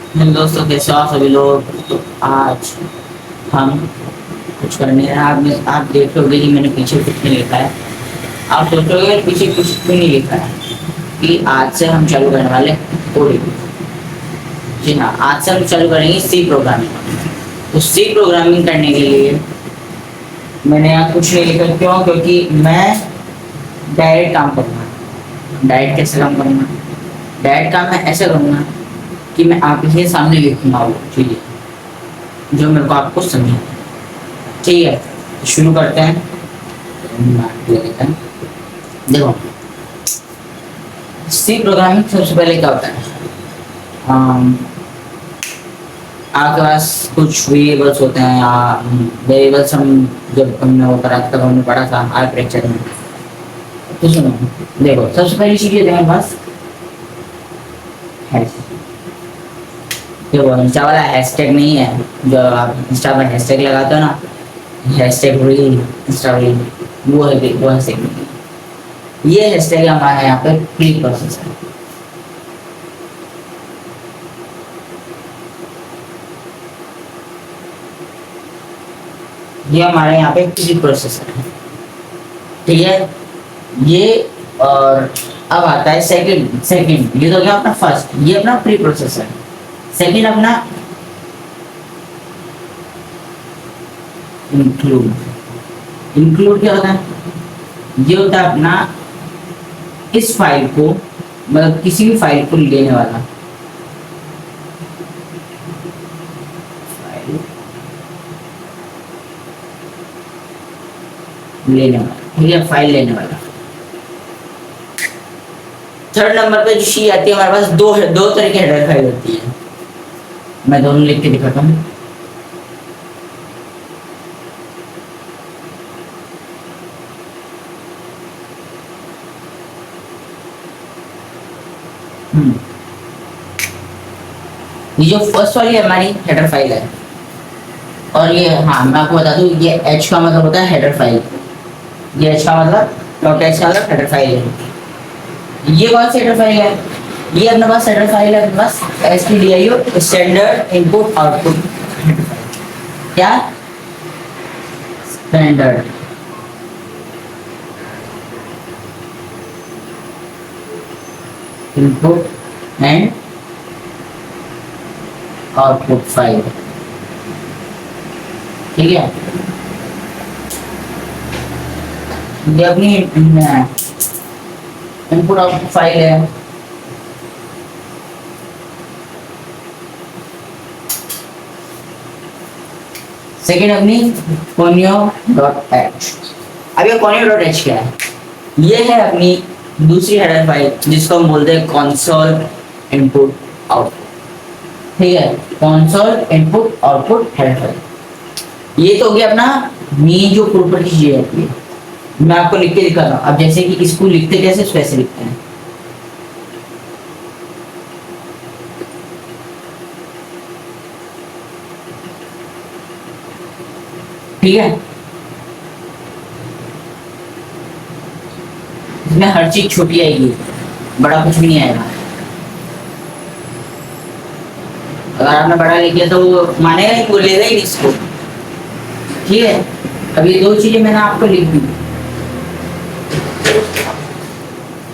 Hello दोस्तों, कैसे हो आप सभी लोग। तो आज हम कुछ करने हैं। आप देखोगे कि मैंने पीछे कुछ नहीं लिखा है। आप सोचोगे मैंने पीछे कुछ क्यों नहीं लिखा है, कि आज से हम चालू करने वाले कोडिंग। जी हाँ, आज से हम चालू करेंगे सी प्रोग्रामिंग। तो सी प्रोग्रामिंग करने के लिए मैंने यहाँ कुछ नहीं लिखा। क्यों? क्योंकि मैं डायरेक्ट काम करूँगा। डायरेक्ट कैसे काम करूँगा? डायरेक्ट काम मैं ऐसे करूँगा कि मैं आपके सामने लिखूंगा वो चीज़ें जो मेरे को आपको समझे। ठीक है, तो शुरू करते हैं। देखो, सी प्रोग्रामिंग सबसे पहले क्या होता है। आपके पास कुछ वेरिएबल्स होते हैं, या वेरिएबल्स हम जब हमने वो करा तब हमने पढ़ा था आर्किटेक्चर में। तो सुनो, देखो सबसे पहली चीज़ ये हमारे पास हैश। देखो, इंस्टा वाला हैशटैग नहीं है जो आप इंस्टा पर हैशटैग लगाते हो ना, हैशटैग रील, इंस्टा रील, वो है, वो हैशटैग नहीं है। ये हैशटैग हमारे यहाँ पे प्री प्रोसेस है। ये हमारे यहाँ पे प्री प्रोसेस है। ठीक है, ये। और अब आता है सेकंड। ये तो क्या अपना फर्स्ट, ये अपना प्री प्रोसेस है। सेकंड अपना इंक्लूड। इंक्लूड क्या होता है? ये होता है अपना इस फाइल को, मतलब किसी भी फाइल को लेने वाला। फाइल लेने वाला, ठीक है, फाइल लेने वाला। थर्ड नंबर पे जो शी आती है हमारे पास, दो तरह की हेडर फाइल होती है। मैं दोनों लिख के दिखाता हूँ। ये जो फर्स्ट वाली हमारी हेडर फाइल है, और ये, हाँ मैं आपको बता दूं, ये एच का मतलब होता है हेडर फाइल। ये एच का मतलब, डॉट एच का मतलब हेडर फाइल है। ये कौन सी हेडर फाइल है? ये अपने पास हेडर फाइल है, अपने पास stdio स्टैंडर्ड इनपुट आउटपुट। क्या? Standard input and output file. ठीक है, ये अपनी इनपुट आउटपुट फाइल है। सेकेंड अपनी कोनियो डॉट एच। अब ये कोनियो डॉट एच क्या है? ये है अपनी दूसरी हेडर फाइल, जिसको हम बोलते हैं कंसोल इनपुट आउटपुट। ठीक है, console input output header file. ये तो हो गया अपना मेन जो प्रॉपर्टी चीज होती है। मैं आपको लिख के दिखाता हूँ। अब जैसे कि इसको लिखते कैसे, वैसे लिखते हैं। ठीक है, इसमें हर चीज छोटी आएगी, बड़ा कुछ भी नहीं आएगा। अगर आपने बड़ा लिख लिया तो वो मानेगा ही, बोलेगा ही नहीं इसको। ठीक है, अब ये दो चीजें मैंने आपको लिख दी।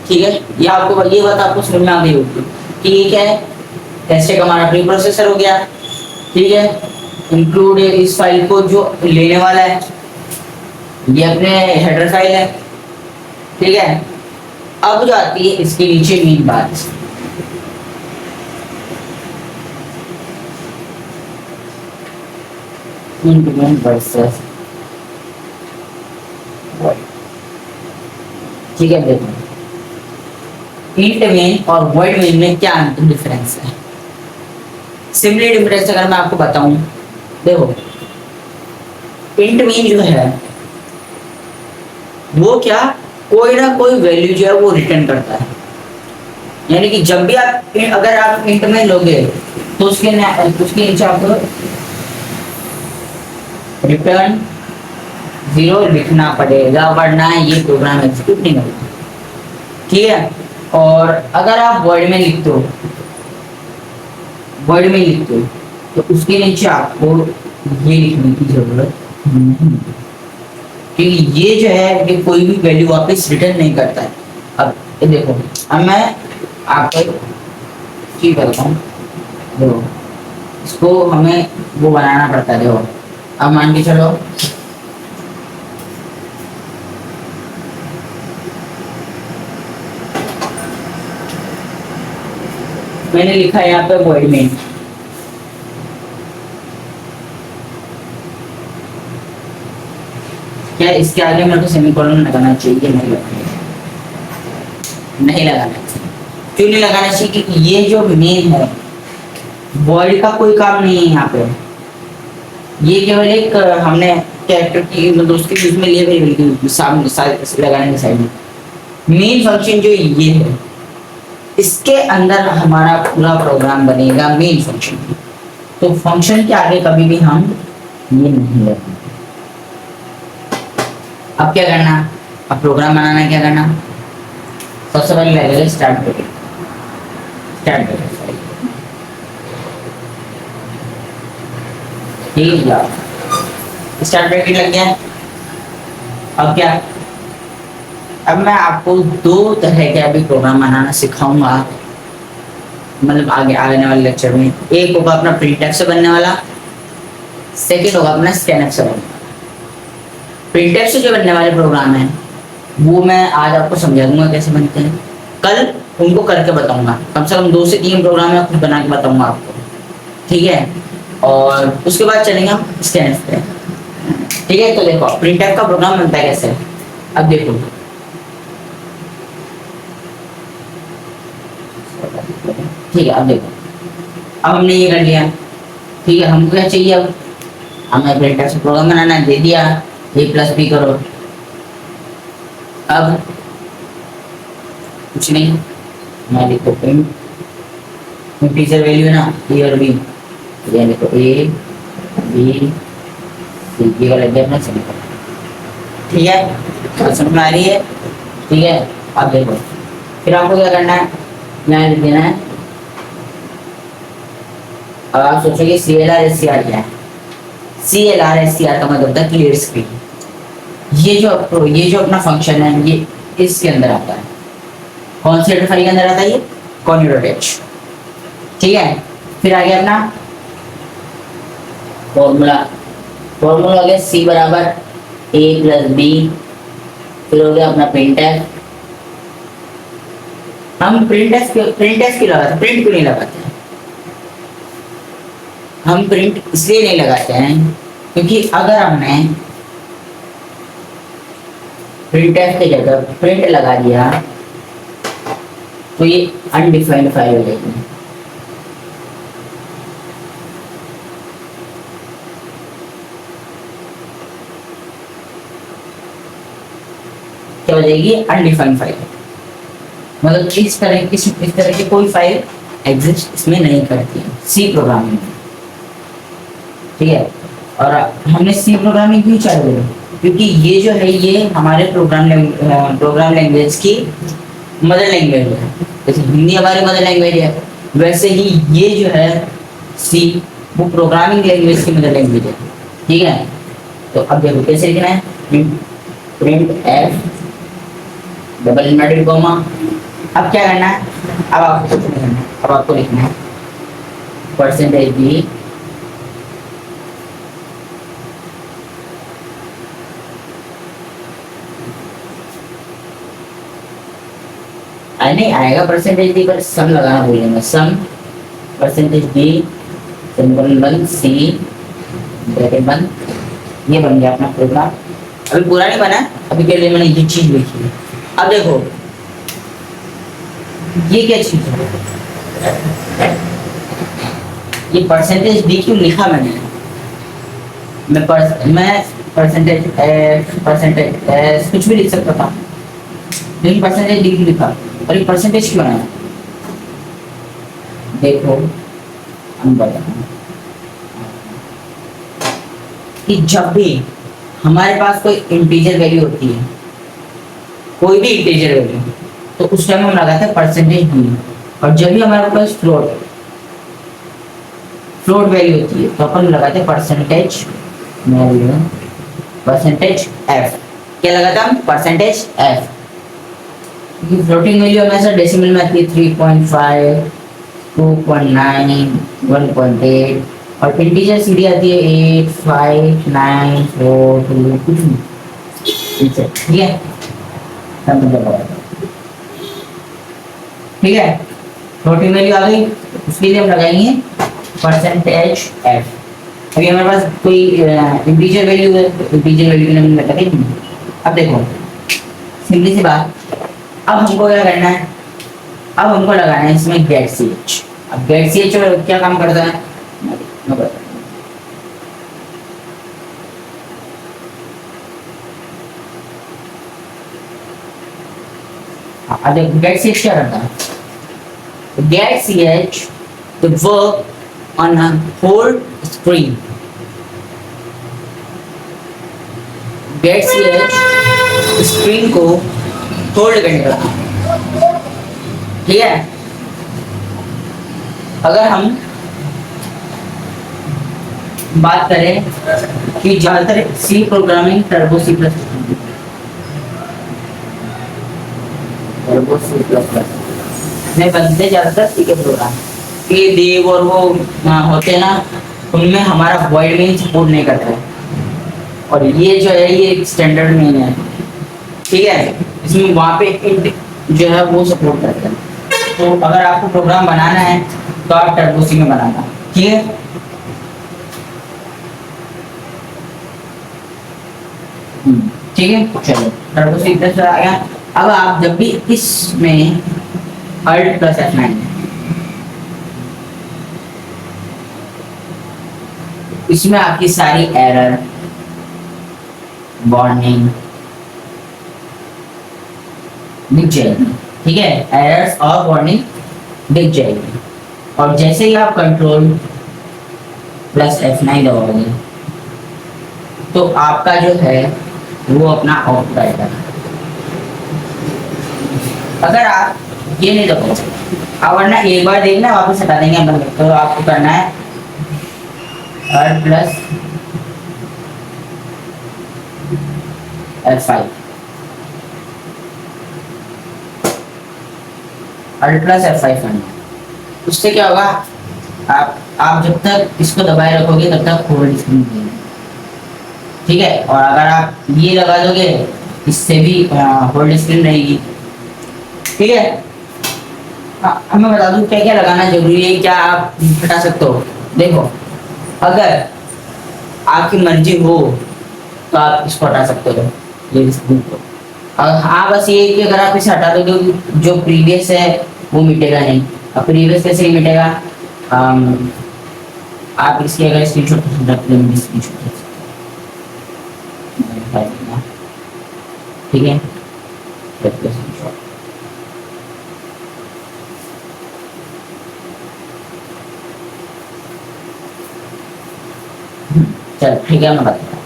ठीक है, ये आपको, ये बात आपको समझ में आ गई होगी कि ये क्या है। कैसे का हमारा प्री प्रोसेसर हो गया। ठीक है, इंक्लूड इस फाइल को जो लेने वाला है, ये अपने हेडर फाइल है। ठीक है, अब जो आती है इसके नीचे मेन बात, इंक्रीमेंट वर्सेस। ठीक है, देखो इंट मेन और वॉइड मेन में क्या डिफरेंस है। सिंपली डिफरेंस अगर मैं आपको बताऊं, देखो इंट मेन जो है वो क्या, कोई ना कोई वैल्यू जो है वो रिटर्न करता है। यानी कि जब भी आप, अगर आप इंट में लोगे तो उसके नीचे आपको रिटर्न 0 लिखना पड़ेगा, वरना ये प्रोग्राम एग्जीक्यूट नहीं होगा। ठीक है, और अगर आप वर्ड में लिख दो, वर्ड में लिखते हो तो उसके नीचे आपको ये लिखने की जरूरत नहीं, क्योंकि ये जो है कि कोई भी वैल्यू वापस रिटर्न नहीं करता है। अब ये देखो, अब मैं आपको एक चीज बताता हूँ, देखो इसको हमें वो बनाना पड़ता है। देखो अब मान के चलो मैंने लिखा है यहाँ पे वॉइड में, क्या इसके आगे मेरे को सेमीकोलन लगाना चाहिए? नहीं लगाना, नहीं लगाना चाहिए। क्यों नहीं लगाना चाहिए? क्योंकि ये जो मेन है वॉइड का कोई काम नहीं है यहाँ पे, ये केवल एक हमने कैरेक्टर की मतलब उसके बीच में लिए वेरिएबल सामने लगाने के साइड में। मेन फंक्शन जो ये है इसके अंदर हमारा पूरा प्रोग्राम बनेगा, मेन फंक्शन। तो फंक्शन के आगे कभी भी हम ये नहीं लगाएंगे। अब क्या करना, अब प्रोग्राम बनाना क्या करना, सबसे पहले लगेगा स्टार्ट ब्रैकेट, स्टार्ट ब्रैकेट ठीक है, स्टार्ट ब्रैकेट लग गया। अब क्या, अब मैं आपको दो तरह के अभी प्रोग्राम बनाना सिखाऊंगा, मतलब आगे आने वाले लेक्चर में। एक होगा अपना प्रिंटफ से बनने वाला, सेकंड होगा अपना स्कैनफ से बनने वाला। प्रिंटफ से जो बनने वाले प्रोग्राम है वो मैं आज आपको समझा दूंगा कैसे बनते हैं, कल उनको करके बताऊंगा। कम से कम 2 से 3 प्रोग्राम मैं खुद बना के बताऊंगा आपको, ठीक है। और उसके बाद चलेंगे हम स्कैनफ पे, ठीक है। तो देखो प्रिंटफ का प्रोग्राम बनता है कैसे, अब देखो ठीक है। अब देखो, अब हमने ये कर लिया, ठीक है। हमको क्या चाहिए, अब हमें प्रिंटफ से प्रोग्राम बनाना दे दिया, a प्लस बी करो। अब कुछ नहीं, मैं लिखो प्रिंट टीचर वैल्यू है ना a और b, ये लिखो a b c, ये वाला अपना सेमीकोलन, ठीक है। समझ में आ रही है, ठीक है। अब देखो फिर आपको क्या करना है, यहाँ लिख देना है। अब आप सोचोगे CLR SCR क्या है, CLR SCR का मतलब होता है क्लियर स्क्रीन। ये जो अपना फंक्शन है ये इसके अंदर आता है, कौन से फाइल के अंदर आता है, ये conio.h, ठीक है। फिर आ गया अपना फॉर्मूला, फॉर्मूला हो गया C बराबर a प्लस बी। फिर हो गया अपना प्रिंटफ, हम प्रिंटफ क्यों लगाते हैं, प्रिंट क्यों नहीं लगाते हैं, हम प्रिंट इसलिए नहीं लगाते हैं क्योंकि अगर हमने प्रिंटफ की जगह प्रिंट लगा दिया तो ये अनडिफाइंड फाइल हो जाएगी। क्या हो जाएगी, अनडिफाइंड फाइल, मतलब इस तरह की कोई फाइल एग्जिस्ट इसमें नहीं करती है सी प्रोग्रामिंग में, ठीक है। और हमने सी प्रोग्रामिंग क्यों चालू करी, क्योंकि ये जो है ये हमारे प्रोग्राम लैंग्वेज की मदर लैंग्वेज है। जैसे हिंदी हमारी मदर लैंग्वेज है, वैसे ही ये जो है सी वो प्रोग्रामिंग लैंग्वेज की मदर लैंग्वेज है, ठीक है। तो अब देखो कैसे लिखना है, print F double inverted comma. अब क्या करना है, अब आपको कुछ नहीं करना है, अब आपको लिखना है परसेंटेज बी नहीं आएगा परसेंटेज डी पर सम लगाना भूलेंगे, सम परसेंटेज डी सेमीकोलन बंद सी ब्रैकेट बंद। ये बन गया अपना प्रोग्राम। अभी पूरा नहीं बना, अभी के लिए मैंने ये चीज लिखी है। अब देखो ये क्या चीज है, ये परसेंटेज डी क्यों लिखा मैंने, मैं परसेंटेज एस कुछ भी लिख सकता था, लेकिन परसेंटेज डी क्यों लिखा और ये परसेंटेज क्यों आया, देखो हम बताएं कि जब भी हमारे पास कोई इंटीजर वैल्यू होती है, कोई भी इंटीजर वैल्यू, तो उस टाइम हम लगाते हैं परसेंटेज डी। और जब भी हमारे पास फ्लोट फ्लोट वैल्यू होती है तो अपन लगाते हैं परसेंटेज, परसेंटेज एफ। क्या लगाता हम? Percentage F. फ्लोटिंग वैल्यू हमेशा डेसिमल में आती है 3.5, 2.9, 1.8 और इंटीजर सीधी आती है 8, 5, 9, 4, 2 कुछ नहीं। ठीक है, ठीक है। फ्लोटिंग वैल्यू आ गई, उसके लिए हम लगाएंगे परसेंटेज एफ। अभी हमारे पास कोई इंटीजर वैल्यू है, इंटीजर वैल्यू के लिए हमने लगाई। अब देखो सिंपली सी बात, अब हमको क्या करना है? अब हमको लगाना है इसमें गेट सी एच। अब गेट सी एच क्या काम करता है? अब देखो गेट सी एच क्या करता है? Get C H to work on a whole screen. Get CH screen को होल्ड करने का, ठीक है। अगर हम बात करें कि ज्यादातर C programming turbo C plus में बनते ज्यादातर सी के प्रोग्राम, ये देव और वो होते हैं ना, उनमें हमारा वॉइड में सपोर्ट नहीं करता है और ये जो है ये स्टैंडर्ड में है, ठीक है। इसमें वहाँ पे इंट जो है वो सपोर्ट करता है। तो अगर आपको प्रोग्राम बनाना है तो आप टर्बो सी में बनाना, ठीक है। ठीक है, चलो टर्बो सी प्लस आ गया। अब आप जब भी इसमें अल्ट प्लस F9 इसमें आपकी सारी एरर, वार्निंग दिख जाएगी, ठीक है। एरर्स और वार्निंग दिख जाएगी और जैसे ही आप कंट्रोल प्लस F9 दबाओगे तो आपका जो है वो अपना आउटपुट आएगा। अगर आप ये नहीं दबाओगे, अब वरना एक बार देखना वापस हटा देंगे अपन, तो आपको करना है प्लस F5 प्लस F5 करना। उससे क्या होगा? आप जब तक इसको दबाए रखोगे तब तक होल्ड स्क्रीन रहेगी, ठीक है। और अगर आप ये लगा दोगे इससे भी होल्ड स्क्रीन रहेगी, ठीक है। अब मैं बता दूं क्या क्या लगाना जरूरी है, क्या आप हटा सकते हो। देखो अगर आपकी मर्जी हो तो आप इसको हटा सकते हो, ये स्क्रीन को। हाँ बस ये कि अगर आप इसे हटा दोगे जो प्रीवियस है वो मिटेगा नहीं। अब प्रीवियस कैसे नहीं मिटेगा? आप इसकी अगर स्क्रीनशॉट रख लेंगे, स्क्रीनशॉट ठीक है, चल ठीक है, मैं बताता हूँ।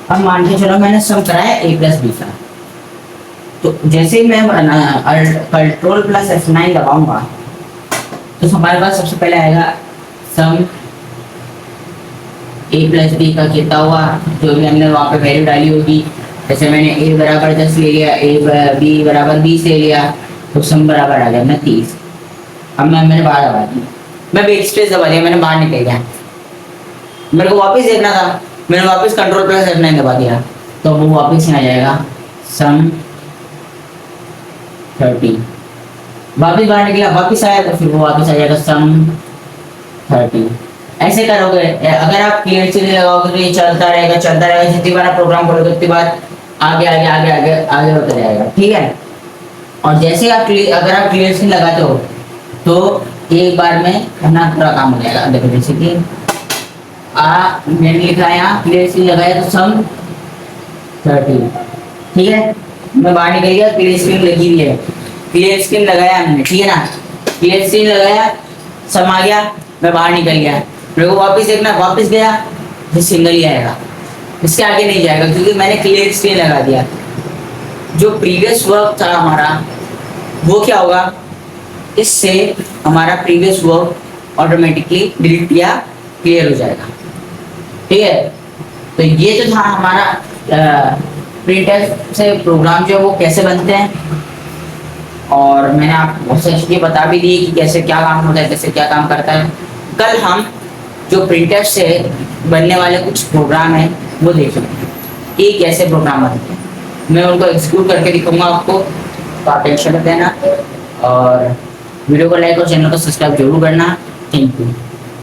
अब मान के चलो मैंने सम कराया a प्लस बी का, तो जैसे ही मैं कंट्रोल प्लस F9 दबाऊंगा तो हमारे पास सबसे पहले आएगा सम a प्लस बी का कितना हुआ, जो भी हमने वहाँ पे वैल्यू डाली होगी। जैसे मैंने a बराबर 10 ले लिया, a b बराबर 20 ले लिया, तो सम बराबर आ गया 29। अब मैंने बाहर दबा दी, मैं बेक स्पेस दबा दिया, मैंने बाहर निकल गया। मेरे को वापस देखना था, मैंने वापस कंट्रोल प्लस F9 दबा दिया, तो वो वापस आ जाएगा सम 30। वापस बाहर निकला, वापस आया तो फिर वो वापस आ जाएगा सम 30। ऐसे करोगे। अगर आप क्लियर से लगाओगे तो ये चलता रहेगा, जितनी बार आप प्रोग्राम करोगे उतनी बार आगे आगे आगे आगे आगे होता जाएगा, ठीक है। और जैसे आप अगर आप क्लियर से लगाते हो तो एक बार में अपना पूरा काम हो जाएगा। देखो जैसे कि मैंने लिखा है यहाँ क्लियर स्क्रीन लगाया तो सम 30, ठीक है। मैं बाहर निकल गया, क्लियर स्क्रीन लगी हुई है, क्लियर स्क्रीन लगाया हमने, ठीक है ना। क्लियर स्क्रीन लगाया, सम आ गया, मैं बाहर निकल गया। मेरे को वापस देखना, वापस गया तो सिंगल ही आएगा, इसके आगे नहीं जाएगा क्योंकि मैंने क्लियर स्क्रीन लगा दिया। जो प्रीवियस वर्क था हमारा वो क्या होगा, इससे हमारा प्रीवियस वर्क ऑटोमेटिकली डिलीट किया क्लियर हो जाएगा। ठीक है, तो ये जो था हमारा प्रिंटर से प्रोग्राम जो है वो कैसे बनते हैं, और मैंने आपको बहुत सारी चीज़ें बता भी दी कि कैसे क्या काम होता है, कैसे क्या काम करता है। कल हम जो प्रिंटर से बनने वाले कुछ प्रोग्राम हैं वो देखेंगे कि कैसे प्रोग्राम बनते हैं। मैं उनको एग्जीक्यूट करके दिखाऊंगा आपको, तो आप टेंशन मत लेना, और वीडियो को लाइक और चैनल को सब्सक्राइब जरूर करना। Thank you.